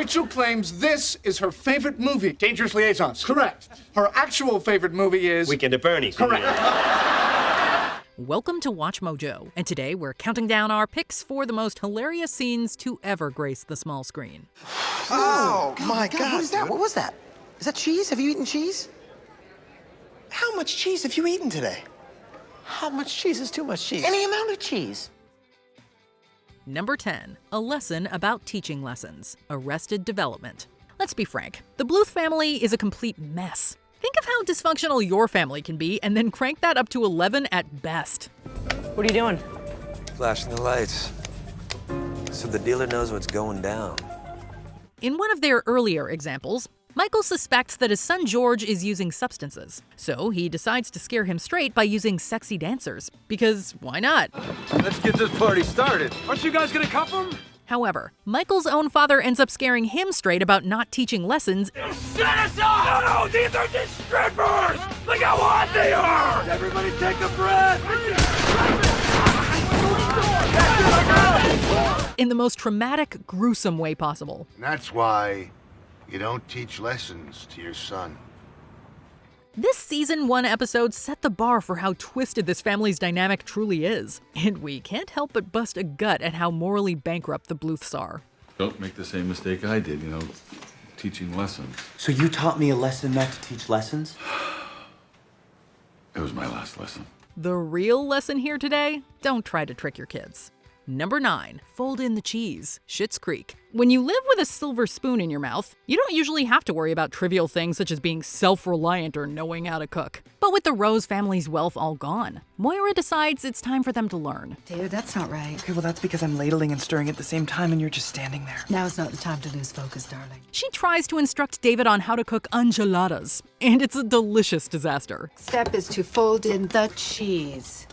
Rachel claims this is her favorite movie. Dangerous Liaisons. Correct. Her actual favorite movie is... Weekend at Bernie's. Correct. Welcome to Watch Mojo, and today we're counting down our picks for the most hilarious scenes to ever grace the small screen. Oh, my God. What is that? What was that? Is that cheese? Have you eaten cheese? How much cheese have you eaten today? How much cheese is too much cheese? Any amount of cheese. Number 10, a lesson about teaching lessons, Arrested Development. Let's be frank, the Bluth family is a complete mess. Think of how dysfunctional your family can be and then crank that up to 11 at best. What are you doing? Flashing the lights, so the dealer knows what's going down. In one of their earlier examples, Michael suspects that his son George is using substances, so he decides to scare him straight by using sexy dancers, because why not? Let's get this party started. Aren't you guys gonna cuff him? However, Michael's own father ends up scaring him straight about not teaching lessons. Shut us up! No, these are just strippers! Look how hot they are! Everybody take a breath! In the most traumatic, gruesome way possible. And that's why you don't teach lessons to your son. This season 1 episode set the bar for how twisted this family's dynamic truly is, and we can't help but bust a gut at how morally bankrupt the Bluths are. Don't make the same mistake I did, teaching lessons. So you taught me a lesson not to teach lessons? It was my last lesson. The real lesson here today? Don't try to trick your kids. Number 9, fold in the cheese, Schitt's Creek. When you live with a silver spoon in your mouth, you don't usually have to worry about trivial things such as being self-reliant or knowing how to cook. But with the Rose family's wealth all gone, Moira decides it's time for them to learn. David, that's not right. Okay, well, that's because I'm ladling and stirring at the same time and you're just standing there. Now's not the time to lose focus, darling. She tries to instruct David on how to cook enchiladas, and it's a delicious disaster. Step is to fold in the cheese.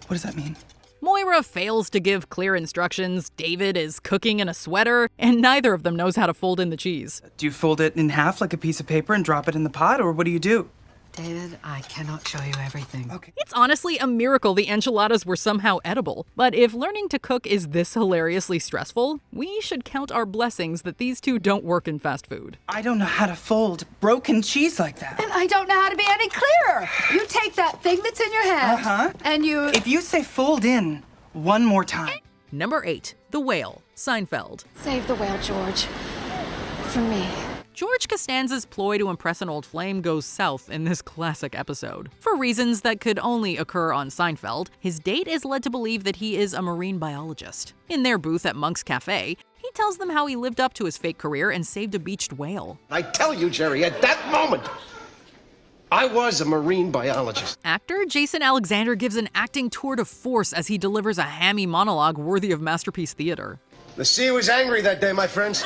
What does that mean? Moira fails to give clear instructions, David is cooking in a sweater, and neither of them knows how to fold in the cheese. Do you fold it in half like a piece of paper and drop it in the pot, or what do you do? David, I cannot show you everything. Okay. It's honestly a miracle the enchiladas were somehow edible. But if learning to cook is this hilariously stressful, we should count our blessings that these two don't work in fast food. I don't know how to fold broken cheese like that. And I don't know how to be any clearer. You take that thing that's in your hand, and you... If you say fold in one more time. Number 8, The Whale, Seinfeld. Save the whale, George. For me. George Costanza's ploy to impress an old flame goes south in this classic episode. For reasons that could only occur on Seinfeld, his date is led to believe that he is a marine biologist. In their booth at Monk's Cafe, he tells them how he lived up to his fake career and saved a beached whale. I tell you, Jerry, at that moment, I was a marine biologist. Actor Jason Alexander gives an acting tour de force as he delivers a hammy monologue worthy of Masterpiece Theater. The sea was angry that day, my friends.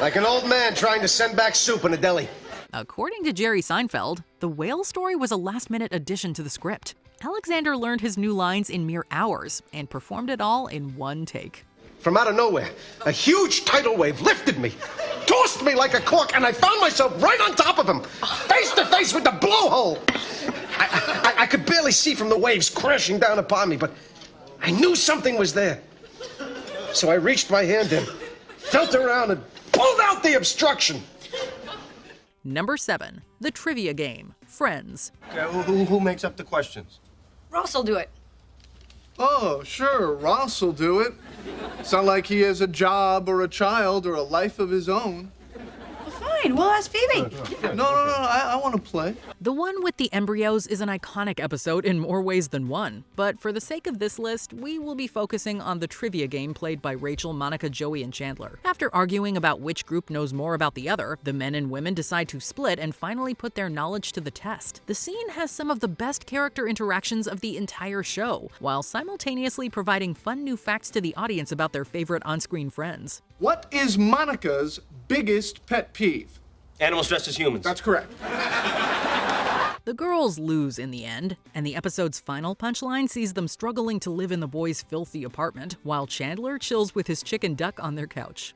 Like an old man trying to send back soup in a deli. According to Jerry Seinfeld, the whale story was a last-minute addition to the script. Alexander learned his new lines in mere hours and performed it all in one take. From out of nowhere, a huge tidal wave lifted me, tossed me like a cork, and I found myself right on top of him, face to face with the blowhole. I could barely see from the waves crashing down upon me, but I knew something was there. So I reached my hand in, felt around, and pulled out the obstruction. Number 7, The Trivia Game, Friends. Okay, who makes up the questions? Ross will do it. Oh, sure, Ross will do it. It's not like he has a job or a child or a life of his own. Fine, we'll ask Phoebe. No, I want to play. The one with the embryos is an iconic episode in more ways than one, but for the sake of this list, we will be focusing on the trivia game played by Rachel, Monica, Joey, and Chandler. After arguing about which group knows more about the other, the men and women decide to split and finally put their knowledge to the test. The scene has some of the best character interactions of the entire show, while simultaneously providing fun new facts to the audience about their favorite on-screen friends. What is Monica's biggest pet peeve? Animals dressed as humans. That's correct. The girls lose in the end, and the episode's final punchline sees them struggling to live in the boys' filthy apartment, while Chandler chills with his chicken duck on their couch.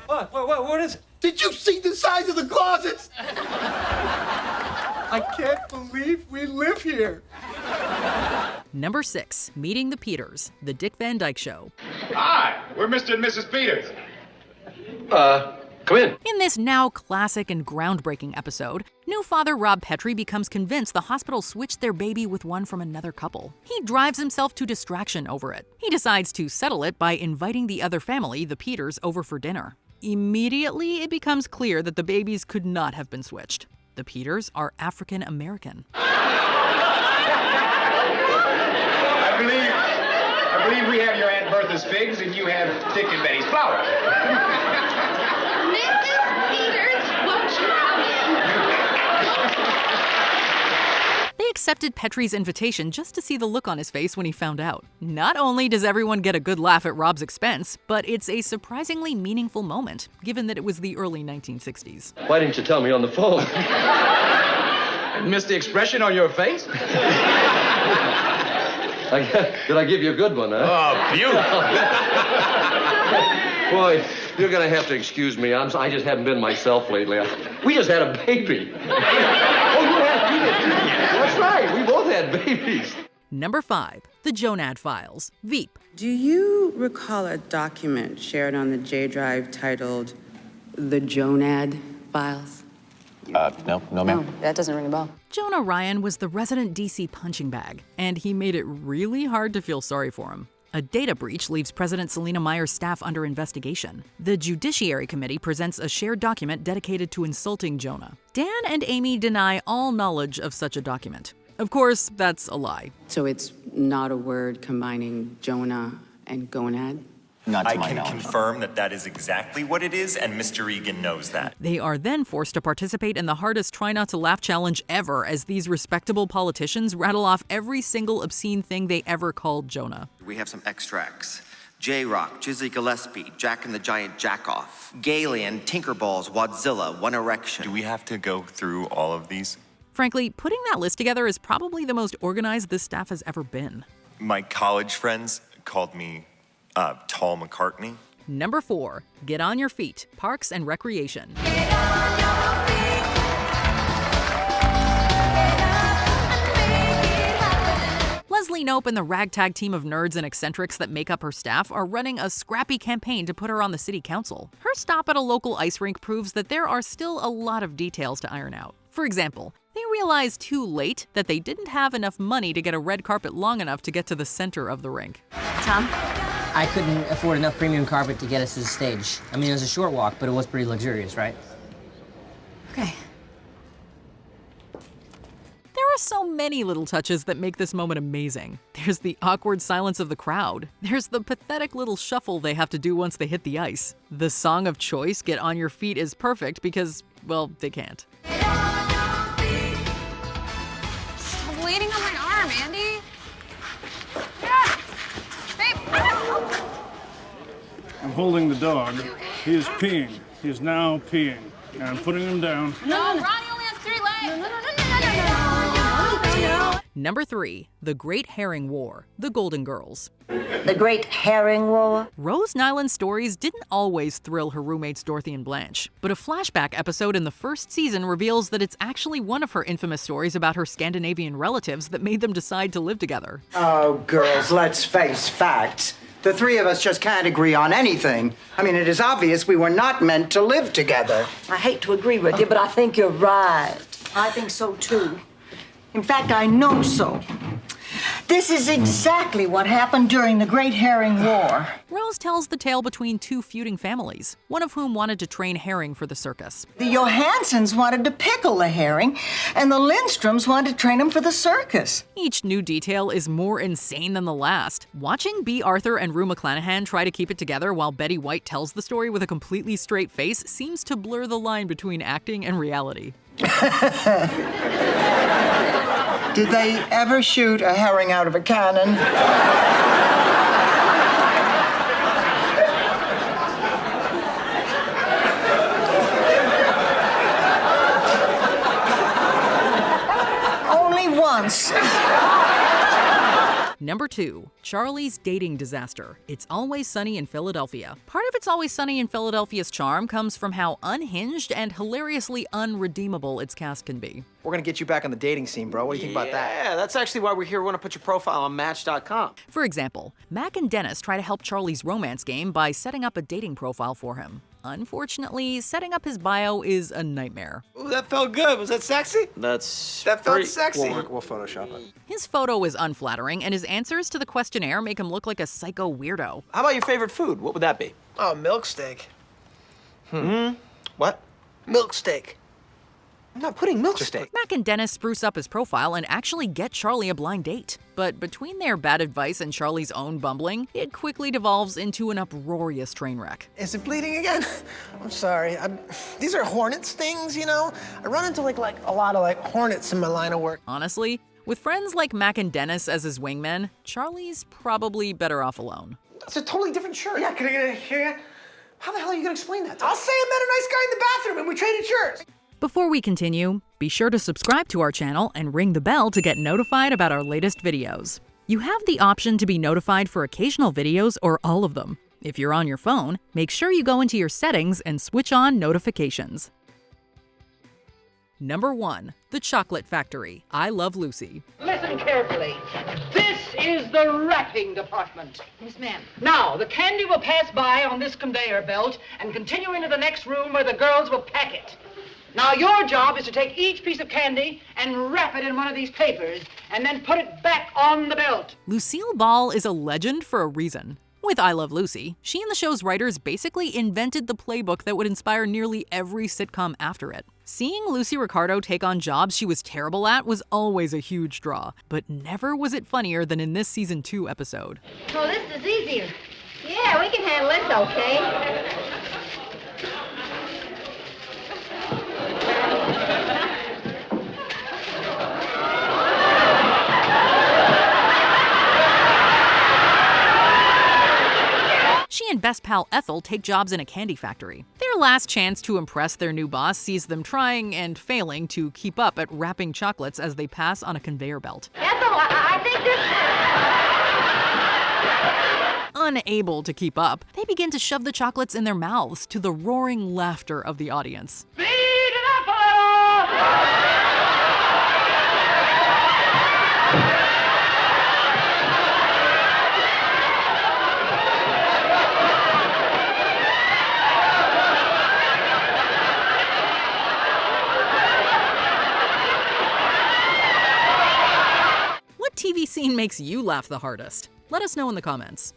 What is it? Did you see the size of the closets? I can't believe we live here. Number 6, Meeting the Peters, The Dick Van Dyke Show. Hi, we're Mr. and Mrs. Peters. Come in. In this now classic and groundbreaking episode, new father Rob Petrie becomes convinced the hospital switched their baby with one from another couple. He drives himself to distraction over it. He decides to settle it by inviting the other family, the Peters, over for dinner. Immediately, it becomes clear that the babies could not have been switched. The Peters are African American. I believe we have your Aunt Bertha's figs and you have Dick and Betty's flowers. Mrs. Peters, won't you come in? They accepted Petrie's invitation just to see the look on his face when he found out. Not only does everyone get a good laugh at Rob's expense, but it's a surprisingly meaningful moment, given that it was the early 1960s. Why didn't you tell me on the phone? Miss the expression on your face? Did I give you a good one, huh? Oh, beautiful. Boy, you're gonna have to excuse me. I just haven't been myself lately. We just had a baby. Oh, you had? You did? That's right. We both had babies. Number 5, The Jonad Files, Veep. Do you recall a document shared on the J Drive titled The Jonad Files? No, ma'am. No, that doesn't ring a bell. Jonah Ryan was the resident DC punching bag, and he made it really hard to feel sorry for him. A data breach leaves President Selena Meyer's staff under investigation. The Judiciary Committee presents a shared document dedicated to insulting Jonah. Dan and Amy deny all knowledge of such a document. Of course, that's a lie. So it's not a word combining Jonah and gonad? Not to I my can knowledge. confirm that that is exactly what it is, and Mr. Egan knows that. They are then forced to participate in the hardest Try Not to Laugh challenge ever as these respectable politicians rattle off every single obscene thing they ever called Jonah. We have some extracts. J-Rock, Jizzy Gillespie, Jack and the Giant Jackoff, Galen, Tinkerballs, Wadzilla, One Erection. Do we have to go through all of these? Frankly, putting that list together is probably the most organized this staff has ever been. My college friends called me Tall McCartney. Number 4, Get on Your Feet, Parks and Recreation. Leslie Knope and the ragtag team of nerds and eccentrics that make up her staff are running a scrappy campaign to put her on the city council. Her stop at a local ice rink proves that there are still a lot of details to iron out. For example, they realized too late that they didn't have enough money to get a red carpet long enough to get to the center of the rink. Tom? I couldn't afford enough premium carpet to get us to the stage. I mean, it was a short walk, but it was pretty luxurious, right? Okay. There are so many little touches that make this moment amazing. There's the awkward silence of the crowd. There's the pathetic little shuffle they have to do once they hit the ice. The song of choice, Get on Your Feet, is perfect because, well, they can't. Stop bleeding on my arm, Andy. Yeah. Babe. I'm holding the dog. He is peeing. He is now peeing. And I'm putting him down. No, Ronnie only has 3 legs. No. Number 3, The Great Herring War, The Golden Girls. The Great Herring War? Rose Nyland's stories didn't always thrill her roommates Dorothy and Blanche, but a flashback episode in the first season reveals that it's actually one of her infamous stories about her Scandinavian relatives that made them decide to live together. Oh, girls, let's face facts. The 3 of us just can't agree on anything. I mean, it is obvious we were not meant to live together. I hate to agree with you, but I think you're right. I think so, too. In fact, I know so. This is exactly what happened during the Great Herring War. Rose tells the tale between 2 feuding families, one of whom wanted to train herring for the circus. The Johansons wanted to pickle the herring, and the Lindstroms wanted to train him for the circus. Each new detail is more insane than the last. Watching B. Arthur and Rue McClanahan try to keep it together while Betty White tells the story with a completely straight face seems to blur the line between acting and reality. Did they ever shoot a herring out of a cannon? Only once. Number 2. Charlie's dating disaster. It's Always Sunny in Philadelphia. Part of It's Always Sunny in Philadelphia's charm comes from how unhinged and hilariously unredeemable its cast can be. We're gonna get you back on the dating scene, bro. What do you think about that? Yeah, that's actually why we're here. We want to put your profile on Match.com. For example, Mac and Dennis try to help Charlie's romance game by setting up a dating profile for him. Unfortunately, setting up his bio is a nightmare. Ooh, that felt good. Was that sexy? That felt sexy. We'll Photoshop it. His photo is unflattering, and his answers to the questionnaire make him look like a psycho weirdo. How about your favorite food? What would that be? Oh, milk steak. What? Milk steak. I'm not putting milk steak. Mac and Dennis spruce up his profile and actually get Charlie a blind date. But between their bad advice and Charlie's own bumbling, it quickly devolves into an uproarious train wreck. Is it bleeding again? I'm sorry. These are hornet stings, you know? I run into like a lot of hornets in my line of work. Honestly, with friends like Mac and Dennis as his wingmen, Charlie's probably better off alone. That's a totally different shirt. Yeah, can I get a hair? How the hell are you gonna explain that to me? I'll say I met a nice guy in the bathroom and we traded shirts. Before we continue, be sure to subscribe to our channel and ring the bell to get notified about our latest videos. You have the option to be notified for occasional videos or all of them. If you're on your phone, make sure you go into your settings and switch on notifications. Number 1. The Chocolate Factory. I Love Lucy. Listen carefully. This is the wrapping department. Yes, ma'am. Now, the candy will pass by on this conveyor belt and continue into the next room where the girls will pack it. Now, your job is to take each piece of candy and wrap it in one of these papers and then put it back on the belt. Lucille Ball is a legend for a reason. With I Love Lucy, she and the show's writers basically invented the playbook that would inspire nearly every sitcom after it. Seeing Lucy Ricardo take on jobs she was terrible at was always a huge draw, but never was it funnier than in this season 2 episode. So this is easier. Yeah, we can handle this, okay? She and best pal Ethel take jobs in a candy factory. Their last chance to impress their new boss sees them trying and failing to keep up at wrapping chocolates as they pass on a conveyor belt. Ethel, I think this... Unable to keep up, they begin to shove the chocolates in their mouths to the roaring laughter of the audience. What TV scene makes you laugh the hardest? Let us know in the comments.